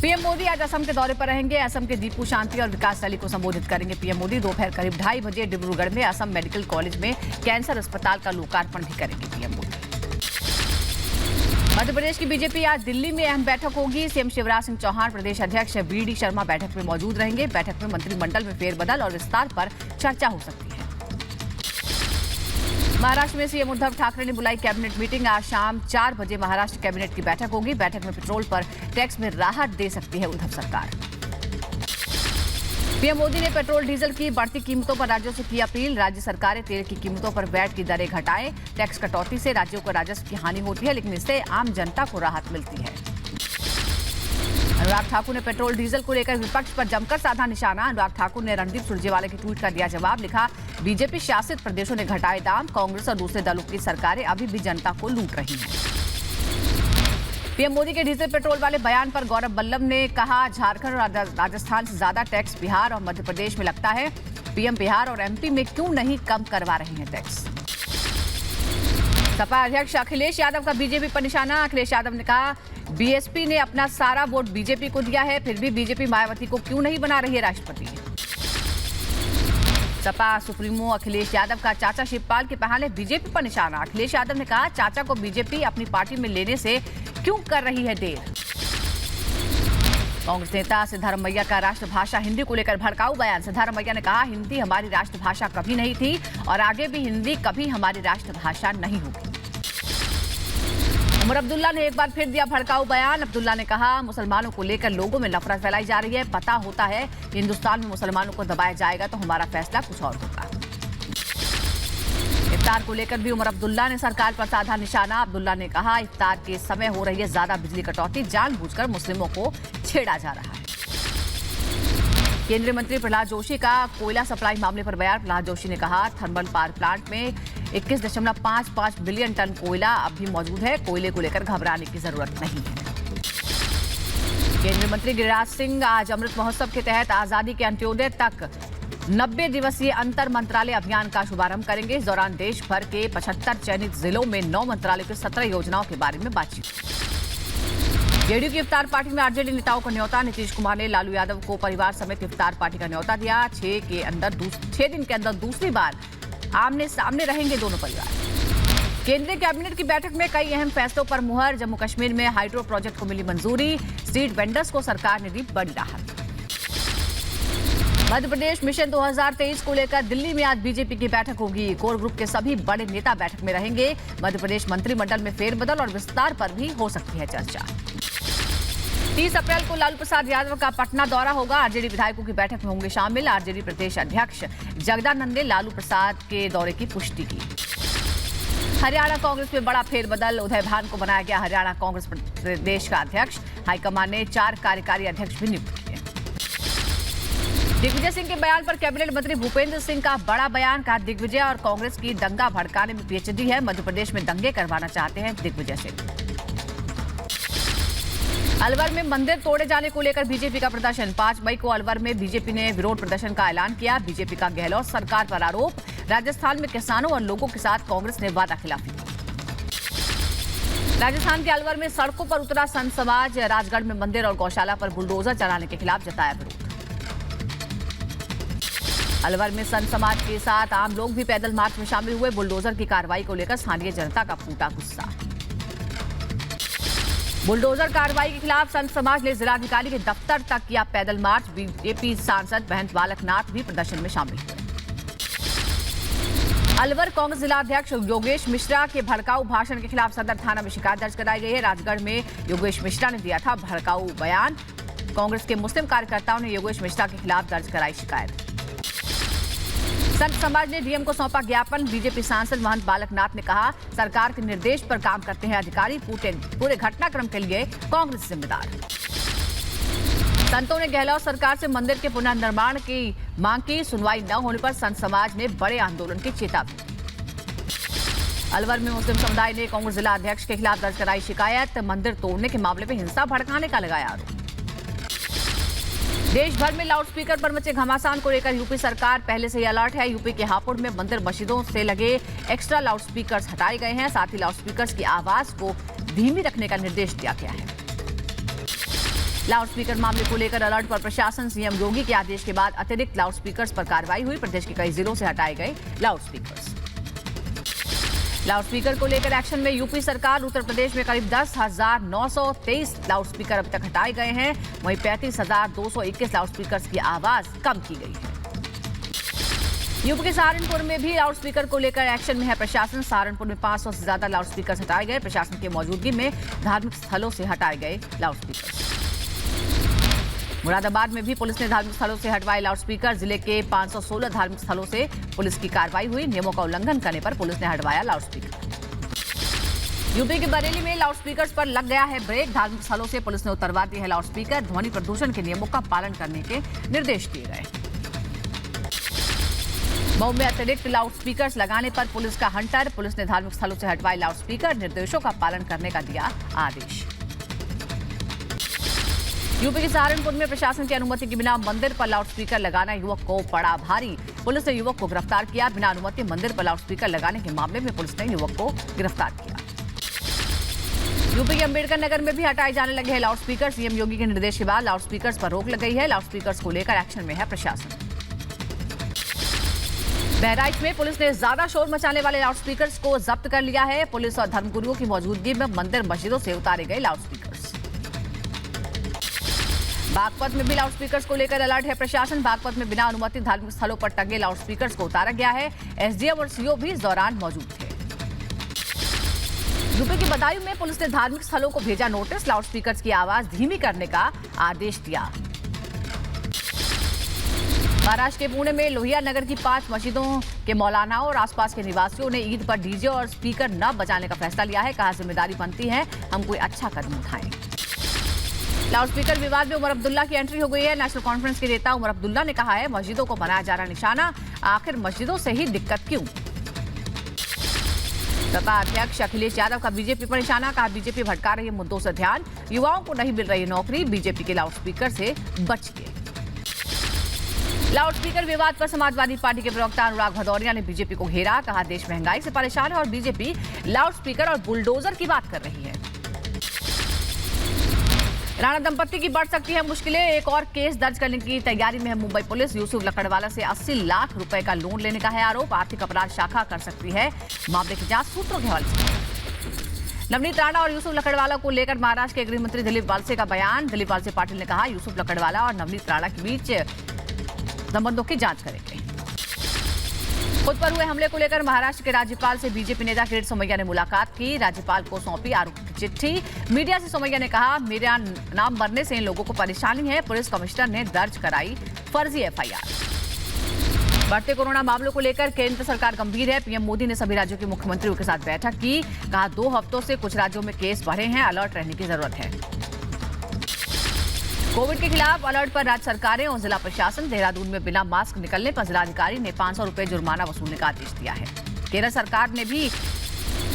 PM Modi आज असम के दौरे पर रहेंगे। असम के दीपू शांति और विकास रैली को संबोधित करेंगे पीएम मोदी। दोपहर करीब 2:30 बजे डिब्रूगढ़ में असम मेडिकल कॉलेज में कैंसर अस्पताल का लोकार्पण भी करेंगे पीएम मोदी। मध्य प्रदेश की बीजेपी आज दिल्ली में अहम बैठक होगी। सीएम शिवराज सिंह चौहान, प्रदेश अध्यक्ष वीडी शर्मा बैठक में मौजूद रहेंगे। बैठक में मंत्रिमंडल में फेरबदल और विस्तार पर चर्चा हो सकती है। महाराष्ट्र में सीएम उद्धव ठाकरे ने बुलाई कैबिनेट मीटिंग। आज शाम 4 बजे महाराष्ट्र कैबिनेट की बैठक होगी। बैठक में पेट्रोल पर टैक्स में राहत दे सकती है उद्धव सरकार। पीएम मोदी ने पेट्रोल डीजल की बढ़ती कीमतों पर राज्यों से की अपील। राज्य सरकारें तेल की कीमतों पर वैट की दरें घटाएं। टैक्स कटौती से राज्यों को राजस्व की हानि होती है, लेकिन इससे आम जनता को राहत मिलती है। अनुराग ठाकुर ने पेट्रोल डीजल को लेकर विपक्ष पर जमकर साधा निशाना। अनुराग ठाकुर ने रणदीप सुरजेवाला के ट्वीट का दिया जवाब। लिखा, बीजेपी शासित प्रदेशों ने घटाए दाम, कांग्रेस और दूसरे दलों की सरकारें अभी भी जनता को लूट रही हैं। पीएम मोदी के डीजल पेट्रोल वाले बयान पर गौरव बल्लभ ने कहा, झारखंड और राजस्थान से ज्यादा टैक्स बिहार और मध्य प्रदेश में लगता है। पीएम बिहार और एमपी में क्यों नहीं कम करवा रहे हैं टैक्स। सपा अध्यक्ष अखिलेश यादव का बीजेपी पर निशाना। अखिलेश यादव ने कहा, बीएसपी ने अपना सारा वोट बीजेपी को दिया है, फिर भी बीजेपी मायावती को क्यों नहीं बना रही है राष्ट्रपति। सपा सुप्रीमो अखिलेश यादव का चाचा शिवपाल के बहाने बीजेपी पर निशाना। अखिलेश यादव ने कहा, चाचा को बीजेपी अपनी पार्टी में लेने से क्यों कर रही है देर। कांग्रेस नेता सिद्धारमैया का राष्ट्रभाषा हिंदी को लेकर भड़काऊ बयान। सिद्धारमैया ने कहा, हिंदी हमारी राष्ट्रभाषा कभी नहीं थी और आगे भी हिंदी कभी हमारी राष्ट्रभाषा नहीं होगी। उमर अब्दुल्ला ने एक बार फिर दिया भड़काऊ बयान। अब्दुल्ला ने कहा, मुसलमानों को लेकर लोगों में नफरत फैलाई जा रही है। पता होता है कि हिंदुस्तान में मुसलमानों को दबाया जाएगा तो हमारा फैसला कुछ और होगा। इफ्तार को लेकर भी उमर अब्दुल्ला ने सरकार पर साधा निशाना। अब्दुल्ला ने कहा, इफ्तार के समय हो रही है ज्यादा बिजली कटौती, जानबूझकर मुस्लिमों को छेड़ा जा रहा है। केंद्रीय मंत्री प्रहलाद जोशी का कोयला सप्लाई मामले पर बयान। प्रहलाद जोशी ने कहा, थर्मल पावर प्लांट में 21.55 बिलियन टन कोयला अब भी मौजूद है। कोयले को लेकर घबराने की जरूरत नहीं है। केंद्रीय मंत्री गिरिराज सिंह आज अमृत महोत्सव के तहत आजादी के अंत्योदय तक 90 दिवसीय अंतर मंत्रालय अभियान का शुभारंभ करेंगे। इस दौरान देश भर के 75 चयनित जिलों में 9 मंत्रालयों की 17 योजनाओं के बारे में बातचीत। जेडीयू की इफ्तार पार्टी में आरजेडी नेताओं का न्योता। नीतीश कुमार ने लालू यादव को परिवार समेत इफ्तार पार्टी का न्योता दिया। 6 दिन के अंदर दूसरी बार आमने सामने रहेंगे दोनों परिवार। केंद्रीय कैबिनेट की बैठक में कई अहम फैसलों पर मुहर। जम्मू कश्मीर में हाइड्रो प्रोजेक्ट को मिली मंजूरी। स्ट्रीट वेंडर्स को सरकार ने दी बड़ी राहत। मध्य प्रदेश मिशन 2023 को लेकर दिल्ली में आज बीजेपी की बैठक होगी। कोर ग्रुप के सभी बड़े नेता बैठक में रहेंगे। मध्य प्रदेश मंत्रिमंडल में फेरबदल और विस्तार पर भी हो सकती है चर्चा। 30 अप्रैल को लालू प्रसाद यादव का पटना दौरा होगा। आरजेडी विधायकों की बैठक में होंगे शामिल। आरजेडी प्रदेश अध्यक्ष जगदानंद ने लालू प्रसाद के दौरे की पुष्टि की। हरियाणा कांग्रेस में बड़ा फेरबदल। उदय भान को बनाया गया हरियाणा कांग्रेस प्रदेश का अध्यक्ष। हाईकमान ने 4 कार्यकारी अध्यक्ष भी नियुक्त किए। दिग्विजय सिंह के बयान पर कैबिनेट मंत्री भूपेंद्र सिंह का बड़ा बयान। कहा, दिग्विजय और कांग्रेस की दंगा भड़काने में पीएचडी है। मध्य प्रदेश में दंगे करवाना चाहते हैं दिग्विजय सिंह। अलवर में मंदिर तोड़े जाने को लेकर बीजेपी का प्रदर्शन। 5 मई को अलवर में बीजेपी ने विरोध प्रदर्शन का ऐलान किया। बीजेपी का गहलोत सरकार पर आरोप। राजस्थान में किसानों और लोगों के साथ कांग्रेस ने वादाखिलाफी की। राजस्थान के अलवर में सड़कों पर उतरा संत समाज। राजगढ़ में मंदिर और गौशाला पर बुलडोजर चलाने के खिलाफ जताया विरोध। अलवर में संत समाज के साथ आम लोग भी पैदल मार्च में शामिल हुए। बुलडोजर की कार्रवाई को लेकर स्थानीय जनता का फूटा गुस्सा। बुलडोजर कार्रवाई के खिलाफ संत समाज ने जिलाधिकारी के दफ्तर तक किया पैदल मार्च। बीजेपी सांसद महंत बालकनाथ भी प्रदर्शन में शामिल हुए। अलवर कांग्रेस जिलाध्यक्ष योगेश मिश्रा के भड़काऊ भाषण के खिलाफ सदर थाना में शिकायत दर्ज कराई गई है। राजगढ़ में योगेश मिश्रा ने दिया था भड़काऊ बयान। कांग्रेस के मुस्लिम कार्यकर्ताओं ने योगेश मिश्रा के खिलाफ दर्ज कराई शिकायत। संत समाज ने डीएम को सौंपा ज्ञापन। बीजेपी सांसद महंत बालकनाथ ने कहा, सरकार के निर्देश पर काम करते हैं अधिकारी। पूरे घटनाक्रम के लिए कांग्रेस जिम्मेदार। संतों ने गहलोत सरकार से मंदिर के पुनर्निर्माण की मांग की। सुनवाई न होने पर संत समाज ने बड़े आंदोलन की चेतावनी दी। अलवर में मुस्लिम समुदाय ने कांग्रेस जिला अध्यक्ष के खिलाफ दर्ज कराई शिकायत। मंदिर तोड़ने के मामले में हिंसा भड़काने का लगाया आरोप। देश भर में लाउडस्पीकर पर मचे घमासान को लेकर यूपी सरकार पहले से ही अलर्ट है। यूपी के हापुड़ में मंदिर मस्जिदों से लगे एक्स्ट्रा लाउडस्पीकर्स हटाए गए हैं। साथ ही लाउडस्पीकर्स की आवाज को धीमी रखने का निर्देश दिया गया है। लाउड स्पीकर मामले को लेकर अलर्ट पर प्रशासन। सीएम योगी के आदेश के बाद अतिरिक्त लाउड स्पीकर्स पर कार्रवाई हुई। प्रदेश के कई जिलों से हटाए गए लाउड स्पीकर्स। लाउड स्पीकर को लेकर एक्शन में यूपी सरकार। उत्तर प्रदेश में करीब 10,923 लाउड स्पीकर अब तक हटाए गए हैं। वहीं 35,221 लाउड स्पीकर की आवाज कम की गई है। यूपी के सहारनपुर में भी लाउड स्पीकर को लेकर एक्शन में है प्रशासन। सहारनपुर में 500 से ज्यादा लाउड स्पीकर हटाए गए। प्रशासन की मौजूदगी में धार्मिक स्थलों से हटाए गए लाउड स्पीकर। मुरादाबाद में भी पुलिस ने धार्मिक स्थलों से हटवाए लाउड स्पीकर। जिले के 516 धार्मिक स्थलों से पुलिस की कार्रवाई हुई। नियमों का उल्लंघन करने पर पुलिस ने हटवाया लाउड स्पीकर। यूपी के बरेली में लाउड स्पीकर पर लग गया है ब्रेक। धार्मिक स्थलों से पुलिस ने उतरवा दिए हैं लाउड स्पीकर। ध्वनि प्रदूषण के नियमों का पालन करने के निर्देश दिए गए। मऊ में अतिरिक्त लाउड स्पीकर लगाने पर पुलिस का हंटर। पुलिस ने धार्मिक स्थलों से हटवाए लाउड स्पीकर। निर्देशों का पालन करने का दिया आदेश। यूपी के सहारनपुर में प्रशासन की अनुमति के बिना मंदिर पर लाउड स्पीकर लगाना युवक को पड़ा भारी। पुलिस ने युवक को गिरफ्तार किया। बिना अनुमति मंदिर पर लाउड स्पीकर लगाने के मामले में पुलिस ने युवक को गिरफ्तार किया। यूपी के अंबेडकर नगर में भी हटाए जाने लगे हैं लाउड स्पीकर। सीएम योगी के निर्देश के बाद लाउड स्पीकर पर रोक लग गई है। लाउड स्पीकर को लेकर एक्शन में है प्रशासन। बहराइच में पुलिस ने ज्यादा शोर मचाने वाले लाउड स्पीकर्स को जब्त कर लिया है। पुलिस और धर्मगुरुओं की मौजूदगी में मंदिर मस्जिदों से उतारे गए लाउड स्पीकर्स। बागपत में भी लाउड स्पीकर्स को लेकर अलर्ट है प्रशासन। बागपत में बिना अनुमति धार्मिक स्थलों पर टंगे लाउड स्पीकर्स को उतारा गया है। एसडीएम और सीओ भी इस दौरान मौजूद थे। यूपी के बदायूं में पुलिस ने धार्मिक स्थलों को भेजा नोटिस। लाउड स्पीकर्स की आवाज धीमी करने का आदेश दिया। महाराष्ट्र के पुणे में लोहिया नगर की 5 मस्जिदों के मौलानाओं और आसपास के निवासियों ने ईद पर डीजे और स्पीकर न बजाने का फैसला लिया है। कहा जिम्मेदारी बनती है हम कोई अच्छा कदम उठाएं। लाउड स्पीकर विवाद में उमर अब्दुल्ला की एंट्री हो गई है। नेशनल कॉन्फ्रेंस के नेता उमर अब्दुल्ला ने कहा है मस्जिदों को बनाया जा रहा निशाना, आखिर मस्जिदों से ही दिक्कत क्यों। सपा अध्यक्ष अखिलेश यादव का बीजेपी पर निशाना। कहा बीजेपी भटका रही है मुद्दों से ध्यान, युवाओं को नहीं मिल रही नौकरी, बीजेपी के लाउड स्पीकर से बचिए। लाउड स्पीकर विवाद पर समाजवादी पार्टी के प्रवक्ता अनुराग भदौरिया ने बीजेपी को घेरा। कहा देश महंगाई से परेशान है और बीजेपी लाउड स्पीकर और बुलडोजर की बात कर रही है। राणा दंपत्ति की बढ़ सकती है मुश्किलें। एक और केस दर्ज करने की तैयारी में है मुंबई पुलिस। यूसुफ लकड़वाला से 80 लाख रुपए का लोन लेने का है आरोप। आर्थिक अपराध शाखा कर सकती है मामले की जांच सूत्रों के हवाले से। नवनीत राणा और यूसुफ लकड़वाला को लेकर महाराष्ट्र के गृह मंत्री दिलीप वालसे का बयान। दिलीप वालसे पाटिल ने कहा यूसुफ लकड़वाला और नवनीत राणा के बीच संबंधों की जांच करेंगे। खुद पर हुए हमले को लेकर महाराष्ट्र के राज्यपाल से बीजेपी नेता किरीट सोमैया ने मुलाकात की। राज्यपाल को सौंपी आरोप की चिट्ठी। मीडिया से सोमैया ने कहा मेरा नाम मरने से इन लोगों को परेशानी है। पुलिस कमिश्नर ने दर्ज कराई फर्जी एफआईआर। बढ़ते कोरोना मामलों को लेकर केंद्र सरकार गंभीर है। पीएम मोदी ने सभी राज्यों के मुख्यमंत्रियों के साथ बैठक की। कहा 2 हफ्तों से कुछ राज्यों में केस बढ़े हैं, अलर्ट रहने की जरूरत है। कोविड के खिलाफ अलर्ट पर राज्य सरकारें और जिला प्रशासन। देहरादून में बिना मास्क निकलने पर जिलाधिकारी ने 500 रुपए जुर्माना वसूलने का आदेश दिया है। केरल सरकार ने भी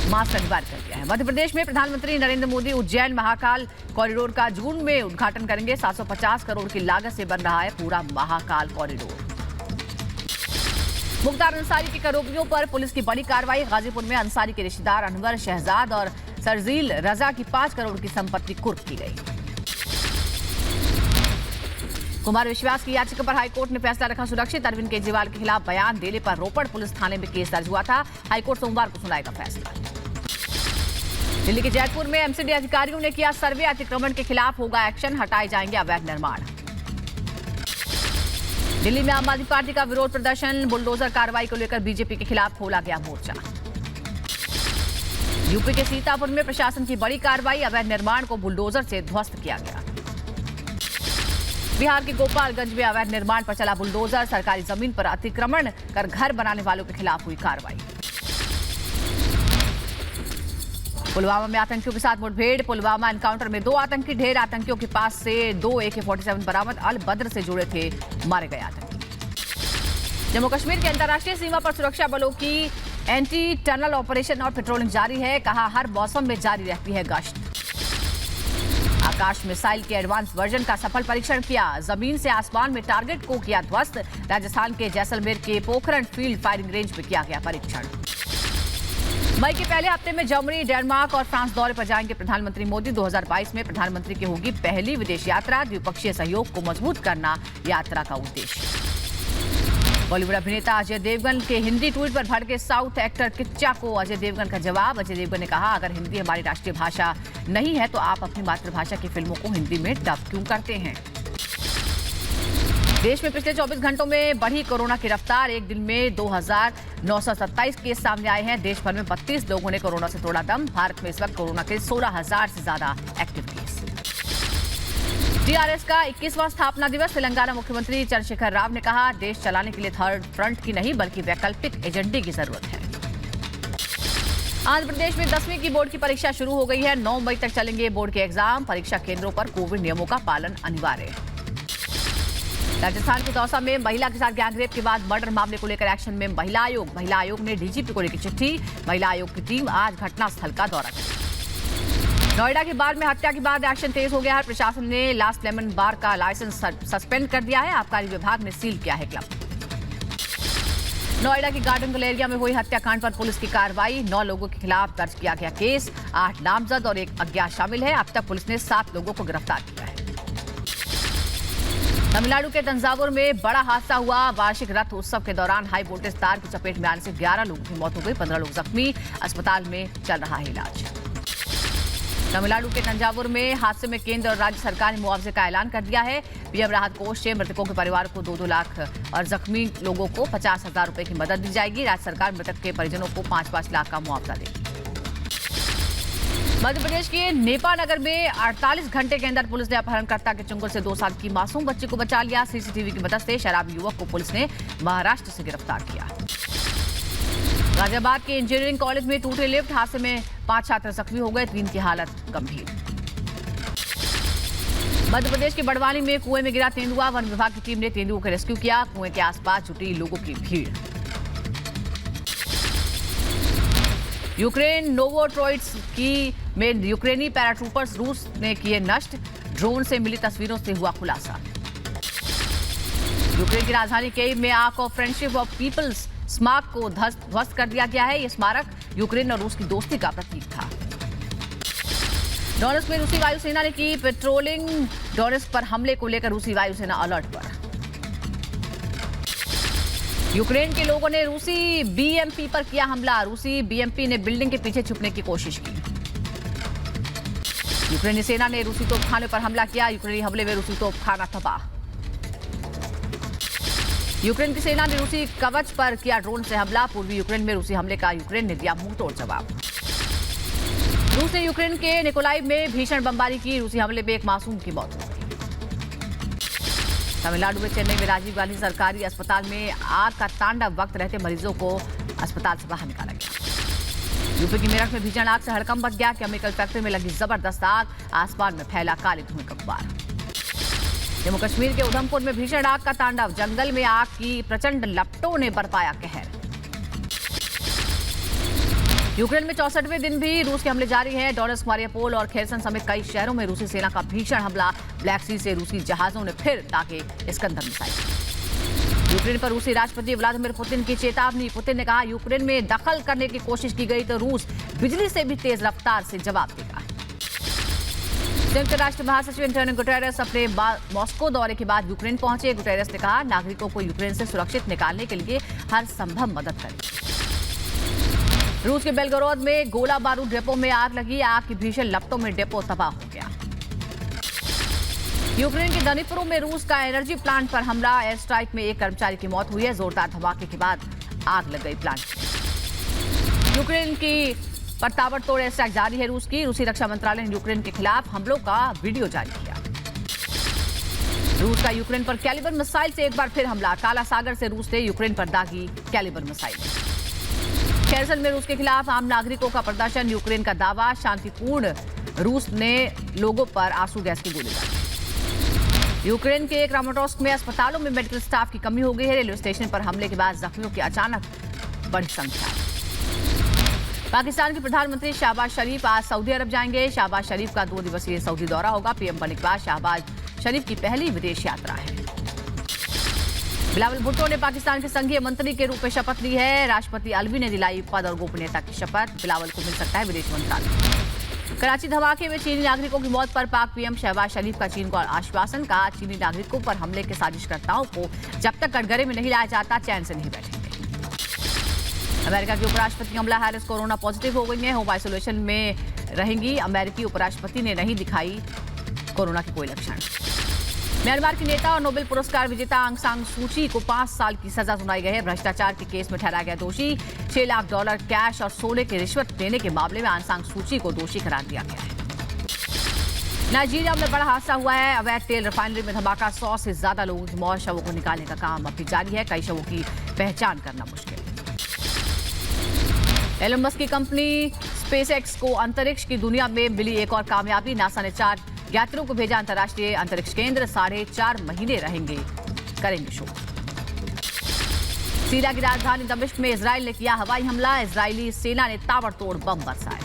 मास्क अनिवार्य कर दिया है। मध्य प्रदेश में प्रधानमंत्री नरेंद्र मोदी उज्जैन महाकाल कॉरिडोर का जून में उद्घाटन करेंगे। 750 करोड़ की लागत से बन रहा है पूरा महाकाल कॉरिडोर। मुख्तार अंसारी के आरोपियों पर पुलिस की बड़ी कार्रवाई। गाजीपुर में अंसारी के रिश्तेदार अनवर शहजाद और सरजील रजा की 5 करोड़ की संपत्ति कुर्क की गई। कुमार विश्वास की याचिका पर हाईकोर्ट ने फैसला रखा सुरक्षित। अरविंद केजरीवाल के खिलाफ बयान देने पर रोपड़ पुलिस थाने में केस दर्ज हुआ था। हाईकोर्ट सोमवार को सुनाएगा फैसला। दिल्ली के जयपुर में एमसीडी अधिकारियों ने किया सर्वे। अतिक्रमण के खिलाफ होगा एक्शन, हटाए जाएंगे अवैध निर्माण। दिल्ली में आम आदमी पार्टी का विरोध प्रदर्शन। बुलडोजर कार्रवाई को लेकर बीजेपी के खिलाफ खोला गया मोर्चा। यूपी के सीतापुर में प्रशासन की बड़ी कार्रवाई। अवैध निर्माण को बुलडोजर से ध्वस्त किया गया। बिहार के गोपालगंज में अवैध निर्माण पर चला बुलडोजर। सरकारी जमीन पर अतिक्रमण कर घर बनाने वालों के खिलाफ हुई कार्रवाई। पुलवामा में आतंकियों के साथ मुठभेड़। पुलवामा एनकाउंटर में 2 आतंकी ढेर। आतंकियों के पास से 2 AK-47 बरामद। अल बद्र से जुड़े थे मारे गए आतंकी। जम्मू कश्मीर की अंतर्राष्ट्रीय सीमा पर सुरक्षा बलों की एंटी टनल ऑपरेशन और पेट्रोलिंग जारी है। कहा हर मौसम में जारी रहती है गश्त। आकाश मिसाइल के एडवांस वर्जन का सफल परीक्षण किया। जमीन से आसमान में टारगेट को किया ध्वस्त। राजस्थान के जैसलमेर के पोखरण फील्ड फायरिंग रेंज में किया गया परीक्षण। मई के पहले हफ्ते में जर्मनी, डेनमार्क और फ्रांस दौरे पर जाएंगे प्रधानमंत्री मोदी। 2022 में प्रधानमंत्री की होगी पहली विदेश यात्रा। द्विपक्षीय सहयोग को मजबूत करना यात्रा का उद्देश्य। बॉलीवुड अभिनेता अजय देवगन के हिंदी ट्वीट पर भड़के साउथ एक्टर किच्चा को अजय देवगन का जवाब। अजय देवगन ने कहा, अगर हिंदी हमारी राष्ट्रीय भाषा नहीं है तो आप अपनी मातृभाषा की फिल्मों को हिंदी में डब क्यों करते हैं। देश में पिछले 24 घंटों में बढ़ी कोरोना की रफ्तार। एक दिन में 2,927 केस सामने आए हैं। देश भर में 32 लोगों ने कोरोना से तोड़ा दम। भारत में इस वक्त कोरोना के 16,000 से ज्यादा एक्टिव केस। टीआरएस का 21वां स्थापना दिवस। तेलंगाना मुख्यमंत्री चंद्रशेखर राव ने कहा, देश चलाने के लिए थर्ड फ्रंट की नहीं बल्कि वैकल्पिक एजेंडे की जरूरत है। आंध्र प्रदेश में 10वीं की बोर्ड की परीक्षा शुरू हो गई है। 9 मई तक चलेंगे बोर्ड के एग्जाम। परीक्षा केंद्रों पर कोविड नियमों का पालन अनिवार्य है। राजस्थान के दौसा में महिला के साथ गैंगरेप के बाद मर्डर मामले को लेकर एक्शन में महिला आयोग ने डीजीपी को लिखी चिट्ठी। महिला आयोग की टीम आज घटनास्थल का दौरा करेगी। नोएडा के बार में हत्या के बाद एक्शन तेज हो गया है। प्रशासन ने लास्ट लेमन बार का लाइसेंस सस्पेंड कर दिया है। आबकारी विभाग ने सील किया है क्लब। नोएडा के गार्डन गलेरिया में हुई हत्याकांड पर पुलिस की कार्रवाई। 9 लोगों के खिलाफ दर्ज किया गया केस। 8 नामजद और 1 अज्ञात शामिल है। अब तक पुलिस ने 7 लोगों को गिरफ्तार किया है। तमिलनाडु के तंजावुर में बड़ा हादसा हुआ। वार्षिक रथ उत्सव के दौरान हाई वोल्टेज तार की चपेट में आने से 11 लोगों की मौत हो गई। 15 लोग जख्मी। अस्पताल में चल रहा है इलाज। तमिलनाडु के तंजावुर में हादसे में केंद्र और राज्य सरकार ने मुआवजे का ऐलान कर दिया है। पीएम राहत कोष से मृतकों के परिवार को 2-2 लाख और जख्मी लोगों को 50,000 रुपए की मदद दी जाएगी। राज्य सरकार मृतक के परिजनों को 5-5 लाख का मुआवजा देगी। मध्य प्रदेश के नेपानगर में 48 घंटे के अंदर पुलिस ने अपहरणकर्ता के चंगुल से 2 साल की मासूम बच्ची को बचा लिया। सीसीटीवी की मदद से शराबी युवक को पुलिस ने महाराष्ट्र से गिरफ्तार किया। गाजियाबाद के इंजीनियरिंग कॉलेज में टूटे लिफ्ट। हादसे में 5 छात्र जख्मी हो गए, 3 की हालत गंभीर। मध्य प्रदेश के बड़वानी में कुएं में गिरा तेंदुआ। वन विभाग की टीम ने तेंदुओं को रेस्क्यू किया। कुएं के आसपास जुटी लोगों की भीड़। यूक्रेन नोवोट्रोइट्स में यूक्रेनी पैराट्रूपर्स रूस ने किए नष्ट। ड्रोन से मिली तस्वीरों से हुआ खुलासा। यूक्रेन की राजधानी कीव में arch of friendship of peoples स्मारक को ध्वस्त कर दिया गया है। यह स्मारक यूक्रेन और रूस की दोस्ती का प्रतीक था। डोनेट्स्क में रूसी वायुसेना ने की पेट्रोलिंग। डोनेट्स्क पर हमले को लेकर रूसी वायुसेना अलर्ट पर। यूक्रेन के लोगों ने रूसी बीएमपी पर किया हमला। रूसी बीएमपी ने बिल्डिंग के पीछे छुपने की कोशिश की। यूक्रेनी सेना ने रूसी तोपखाने पर हमला किया। यूक्रेनी हमले में रूसी तोपखाना तबाह। यूक्रेन की सेना ने रूसी कवच पर किया ड्रोन से हमला। पूर्वी यूक्रेन में रूसी हमले का यूक्रेन ने दिया मुंहतोड़ जवाब। रूस ने यूक्रेन के निकोलाइव में भीषण बमबारी की। रूसी हमले में एक मासूम की मौत हो गई। तमिलनाडु में चेन्नई में राजीव गांधी सरकारी अस्पताल में आग का तांडव। वक्त रहते मरीजों को अस्पताल से बाहर निकाला गया। यूपी की मेरठ में भीषण आग से हड़कंप मच गया। केमिकल फैक्ट्री में लगी जबरदस्त आग। आसमान में फैला काले धुएं का गुब्बार। जम्मू कश्मीर के उधमपुर में भीषण आग का तांडव। जंगल में आग की प्रचंड लपटों ने बरपाया कहर। यूक्रेन में 64वें दिन भी रूस के हमले जारी हैं। डोनेट्स्क, मारियापोल और खेरसन समेत कई शहरों में रूसी सेना का भीषण हमला। ब्लैक सी से रूसी जहाजों ने फिर दागे इस्कंदर मिसाइल। यूक्रेन पर रूसी राष्ट्रपति व्लादिमीर पुतिन की चेतावनी। पुतिन ने कहा, यूक्रेन में दखल करने की कोशिश की गई तो रूस बिजली से भी तेज रफ्तार से जवाब देगा। संयुक्त राष्ट्र महासचिव एंटोनियो गुटेरेस अपने मॉस्को दौरे के बाद यूक्रेन पहुंचे। गुटेरेस ने कहा, नागरिकों को यूक्रेन से सुरक्षित निकालने के लिए हर संभव मदद करें। रूस के बेलगोरोद में गोला बारूद डिपो में आग लगी। आग की भीषण लपटों में डिपो तबाह हो गया। यूक्रेन के दनीप्रो में रूस का एनर्जी प्लांट पर हमला। एयर स्ट्राइक में एक कर्मचारी की मौत हुई है। जोरदार धमाके के बाद आग लग गई प्लांट में। यूक्रेन की पर ताबड़तोड़ एयर स्ट्राइक जारी है रूस की। रूसी रक्षा मंत्रालय ने यूक्रेन के खिलाफ हमलों का वीडियो जारी किया। रूस का यूक्रेन पर कैलिबर मिसाइल से एक बार फिर हमला। काला सागर से रूस ने यूक्रेन पर दागी कैलिबर मिसाइल। खेरसन में रूस के खिलाफ आम नागरिकों का प्रदर्शन। यूक्रेन का दावा शांतिपूर्ण। रूस ने लोगों पर आंसू गैस की गोली दागी। यूक्रेन के क्रामाटोर्स्क में अस्पतालों में मेडिकल स्टाफ की कमी हो गई है। रेलवे स्टेशन पर हमले के बाद जख्मियों की अचानक बड़ी संख्या। पाकिस्तान के प्रधानमंत्री शहबाज शरीफ आज सऊदी अरब जाएंगे। शहबाज शरीफ का 2 दिवसीय सऊदी दौरा होगा। पीएम बनने के बाद शहबाज शरीफ की पहली विदेश यात्रा है। बिलावल भुट्टो ने पाकिस्तान के संघीय मंत्री के रूप में शपथ ली है। राष्ट्रपति अलवी ने दिलाई पद और गोपनीयता की शपथ। बिलावल को मिल सकता है विदेश मंत्रालय। कराची धमाके में चीनी नागरिकों की मौत पर पाक पीएम शहबाज शरीफ का चीन को आश्वासन। कहा, चीनी नागरिकों पर हमले के साजिशकर्ताओं को जब तक कटघरे में नहीं लाया जाता चैन से नहीं बैठेंगे। अमेरिका की उपराष्ट्रपति कमला हैरिस कोरोना पॉजिटिव हो गई हैं। होम आइसोलेशन में रहेंगी। अमेरिकी उपराष्ट्रपति ने नहीं दिखाई कोरोना के कोई लक्षण। म्यांमार की नेता और नोबेल पुरस्कार विजेता आंग सान सू की को 5 साल की सजा सुनाई गई है। भ्रष्टाचार के केस में ठहराया गया दोषी। $6 लाख कैश और सोने की रिश्वत देने के मामले में आंग सान सू की को दोषी करार दिया गया है। नाइजीरिया में बड़ा हादसा हुआ है। अवैध तेल रिफाइनरी में धमाका। 100 से ज्यादा लोगों की मौत। शवों को निकालने का काम अभी जारी है। कई शवों की पहचान करना मुश्किल। एलन मस्क की कंपनी स्पेसएक्स को अंतरिक्ष की दुनिया में मिली एक और कामयाबी। नासा ने 4 यात्रियों को भेजा अंतर्राष्ट्रीय अंतरिक्ष केंद्र। 4.5 महीने करेंगे शो। सीरिया की राजधानी दमिश्क में इजराइल ने किया हवाई हमला। इजरायली सेना ने ताबड़तोड़ बम बरसाए।